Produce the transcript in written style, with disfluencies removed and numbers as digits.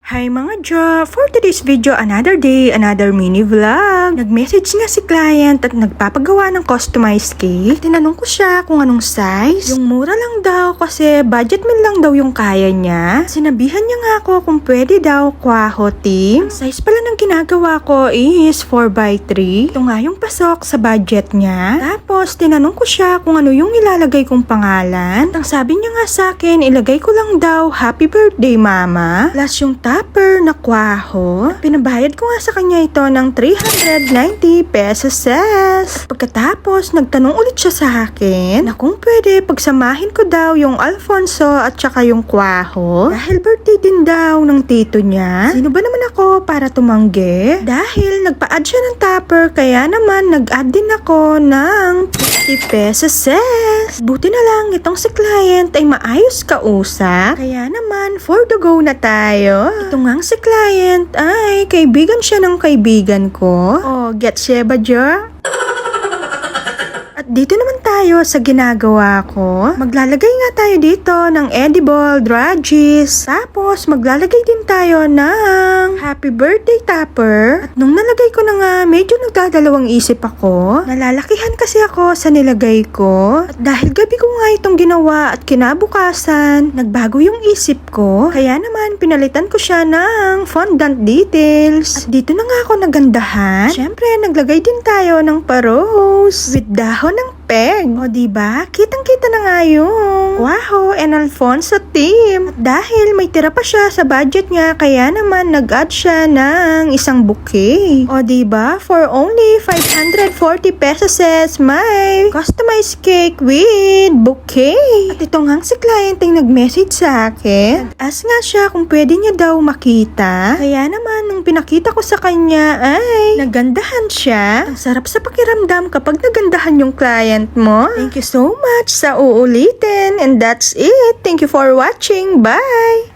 Hi mga Jo! For today's video, another day, another mini vlog. Nag-message nga si client at nagpapagawa ng customized cake. Tinanong ko siya kung anong size. Yung mura lang daw kasi budget meal lang daw yung kaya niya. Sinabihan niya nga ako kung pwede daw kwaho team. Size pala ng ginagawa ko is 4x3. Ito nga yung pasok sa budget niya. Tapos tinanong ko siya kung ano yung ilalagay kong pangalan. Ang sabi niya nga sa akin, ilagay ko lang daw happy birthday mama. Plus yung tupper na kwaho. Pinabayad ko nga sa kanya ito ng 390 pesos. Pagkatapos, nagtanong ulit siya sa akin na kung pwede pagsamahin ko daw yung Alfonso at saka yung kwaho. Dahil birthday din daw ng tito niya. Sino ba naman ako para tumanggi? Dahil nagpa-add siya ng tupper, kaya naman nag-add din ako ng 50 pesos. Buti na lang itong si client ay maayos kausap. Kaya naman, for the go na tayo. Ito ngang si client ay kaibigan siya ng kaibigan ko. Oh, get siya ba, Jo? At dito naman tayo sa ginagawa ko. Maglalagay nga tayo dito ng edible drudges. Tapos maglalagay din tayo ng happy birthday tupper. At nung nalagay ko na nga, medyo nagdadalawang isip ako. Nalalakihan kasi ako sa nilagay ko. At dahil gabi ko nga itong ginawa at kinabukasan, nagbago yung isip ko. Kaya naman pinalitan ko siya ng fondant details. At dito na nga ako nagandahan. Syempre, naglagay din tayo ng pa-rose with dahon ng peg. O diba? Kitang-kita na nga yung Kwaho and Alfonso team. At dahil may tira pa siya sa budget niya, kaya naman nag-add siya ng isang bouquet. O diba? For only 540 pesos may customized cake with bouquet. At ito nga si client ang nag-message sa akin. Nag-ask nga siya kung pwede niya daw makita. Kaya naman nung pinakita ko sa kanya ay nagandahan siya. Ang sarap sa pakiramdam kapag nagandahan yung client mo. Thank you so much sa uulitin. And that's it. Thank you for watching. Bye!